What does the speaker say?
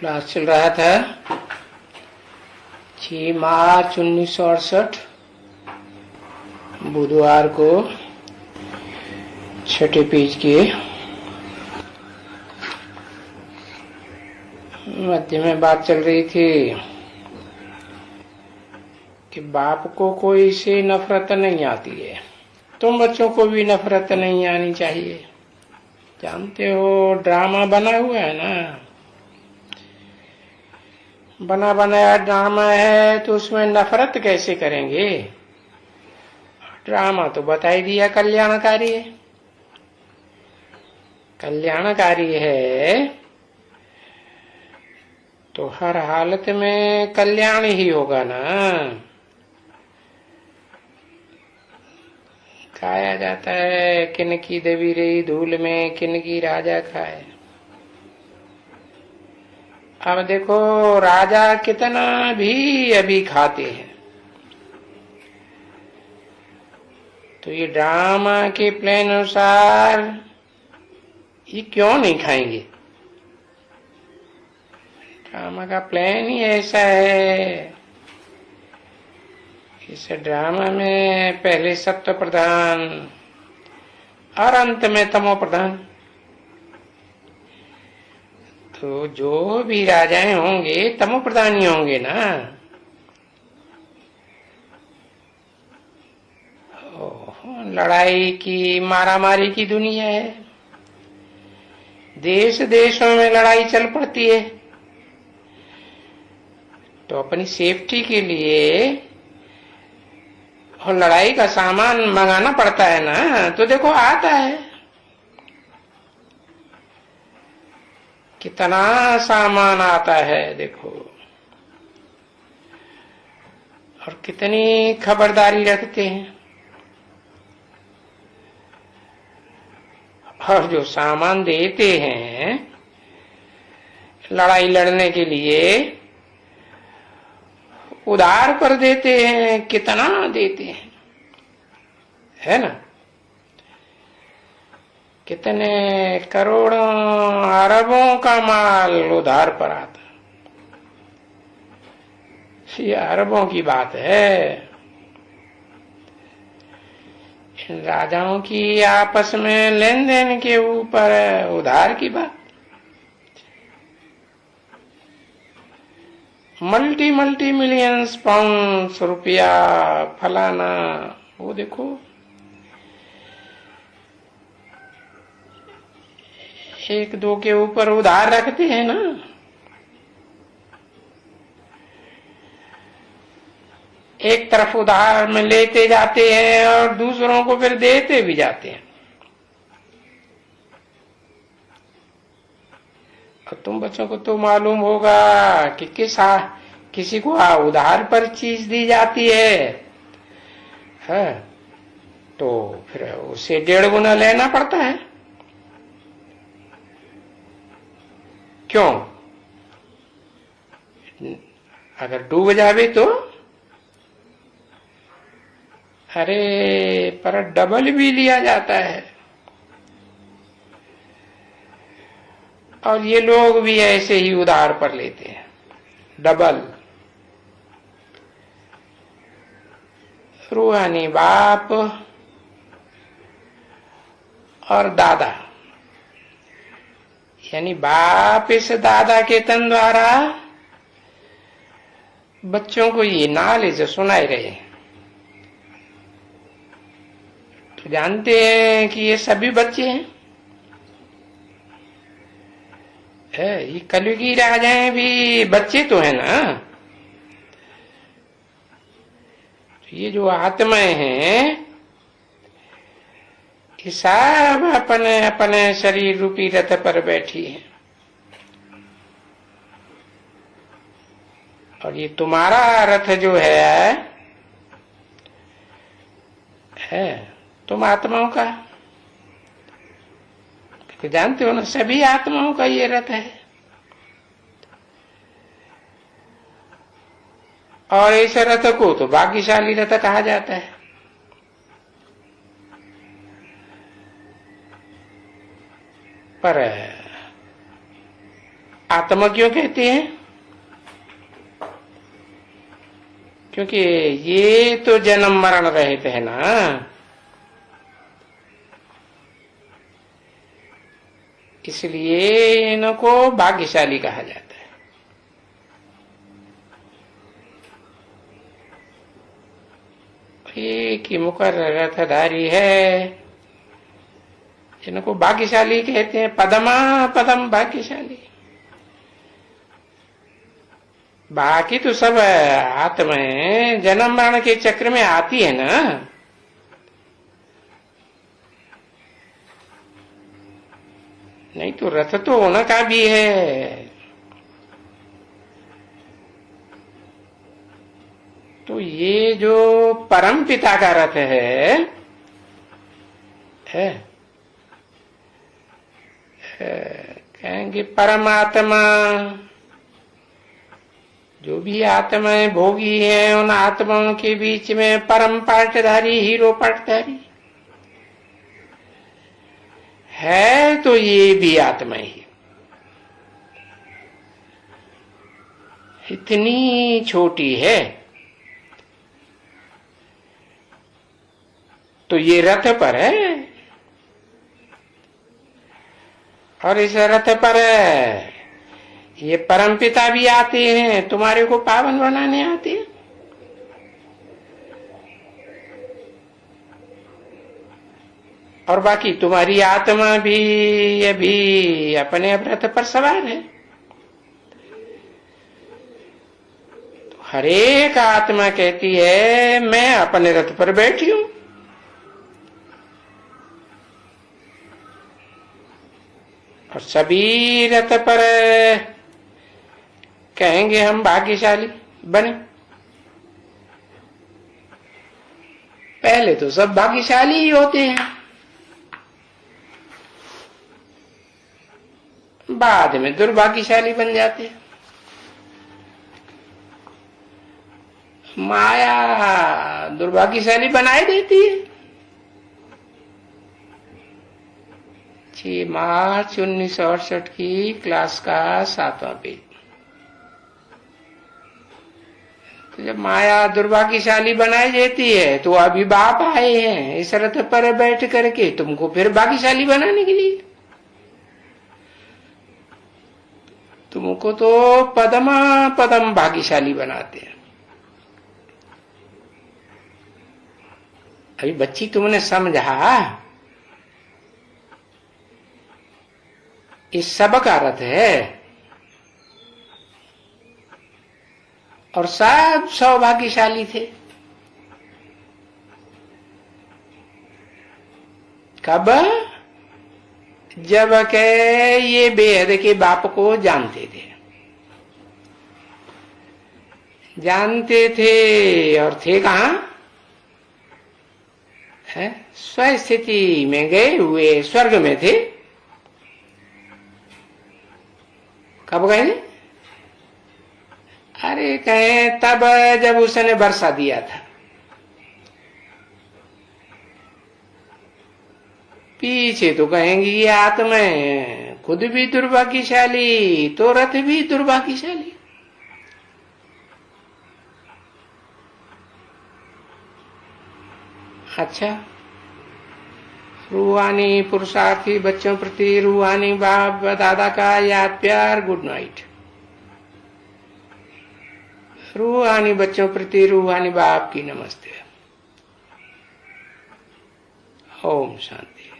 Class चल रहा था 6 मार्च 1968 बुधवार को छठे पेज के मध्य में बात चल रही थी कि बाप को कोई से नफरत नहीं आती है, तुम बच्चों को भी नफरत नहीं आनी चाहिए। जानते हो ड्रामा बना हुआ है ना, बना बनाया ड्रामा है, तो उसमें नफरत कैसे करेंगे। ड्रामा तो बता ही दिया कल्याणकारी है, कल्याणकारी है तो हर हालत में कल्याण ही होगा ना। खाया जाता है किन की दबी रही धूल में किन की राजा खाए। अब देखो राजा कितना भी अभी खाते हैं, तो ये ड्रामा के प्लान अनुसार ये क्यों नहीं खाएंगे। ड्रामा का प्लान ही ऐसा है, इस ड्रामा में पहले सत्व प्रधान और अंत में तमो प्रधान। तो जो भी राजाएं होंगे तमो प्रधान ही होंगे ना। लड़ाई की मारामारी की दुनिया है, देश देशों में लड़ाई चल पड़ती है, तो अपनी सेफ्टी के लिए और लड़ाई का सामान मंगाना पड़ता है ना। तो देखो आता है कितना सामान आता है देखो, और कितनी खबरदारी रखते हैं। और जो सामान देते हैं लड़ाई लड़ने के लिए उधार पर देते हैं, कितना देते हैं, है ना। कितने करोड़ों अरबों का माल उधार पर आता, ये अरबों की बात है। इन राजाओं की आपस में लेन देन के ऊपर उधार की बात। मल्टी मिलियंस पाउंड्स रुपया फलाना, वो देखो एक दो के ऊपर उधार रखते हैं ना। एक तरफ उधार में लेते जाते हैं और दूसरों को फिर देते भी जाते हैं। और तुम बच्चों को तो मालूम होगा कि किसी को उधार पर चीज दी जाती है तो फिर उसे 1.5 गुना लेना पड़ता है। क्यों? अगर डूब जावे तो अरे पर डबल भी लिया जाता है। और ये लोग भी ऐसे ही उधार पर लेते हैं डबल। रूहानी बाप और दादा, यानी बाप इस दादा के तन द्वारा बच्चों को ये नॉलेज सुनाए रहे। तो जानते हैं कि ये सभी बच्चे हैं, ये कलयुगी राजाएं भी बच्चे तो है ना। तो ये जो आत्माएं हैं ये सब अपने अपने शरीर रूपी रथ पर बैठी है। और ये तुम्हारा रथ जो है तुम आत्माओं का, जानते हो ना, सभी आत्माओं का ये रथ है। और इस रथ को तो भाग्यशाली रथ कहा जाता है। पर आत्मा क्यों कहते हैं? क्योंकि ये तो जन्म मरण रहित है ना, इसलिए इनको भाग्यशाली कहा जाता है। एक ही मुकर्रर रथधारी है, इनको भाग्यशाली कहते हैं। पदमा पदम भाग्यशाली। बाकी तो सब आत्माएं जन्म मरण के चक्र में आती है ना, नहीं तो रथ तो उनका भी है। तो ये जो परम पिता का रथ है, कहेंगे परमात्मा, जो भी आत्माएं भोगी हैं उन आत्माओं के बीच में परम पाटधारी, हीरो पाटधारी है, तो ये भी आत्मा ही। इतनी छोटी है तो ये रथ पर है, और इस रथ पर ये परमपिता भी आते हैं, तुम्हारे को पावन बनाने आते हैं। और बाकी तुम्हारी आत्मा भी अभी अपने रथ पर सवार है। तो हर एक आत्मा कहती है मैं अपने रथ पर बैठी हूं, और सभी रथ पर कहेंगे हम भाग्यशाली बने। पहले तो सब भाग्यशाली ही होते हैं, बाद में दुर्भाग्यशाली बन जाते हैं। माया दुर्भाग्यशाली बनाए देती है। 6 मार्च 1968 की क्लास का 7वां पेज। तो जब माया दुर्भाग्यशाली बनाई देती है तो अभी बाप आए हैं इस रथ पर बैठ करके तुमको फिर भाग्यशाली बनाने के लिए। तुमको तो पदमा पदम भाग्यशाली बनाते हैं। अभी बच्ची तुमने समझा, इस सब का रथ है और सब सौभाग्यशाली थे। कब? जब के ये बेहद के बाप को जानते थे, और थे कहां? स्वस्थिति में गए हुए स्वर्ग में थे। कब गए? अरे कहें तब जब उसने बरसा दिया था। पीछे तो कहेंगे ये आत्मा खुद भी दुर्भाग्यशाली तो रथ भी दुर्भाग्यशाली। अच्छा, रूहानी पुरुषार्थी बच्चों प्रति रूहानी बाप दादा का याद प्यार, गुड नाइट। रूहानी बच्चों प्रति रूहानी बाप की नमस्ते। ओम शांति।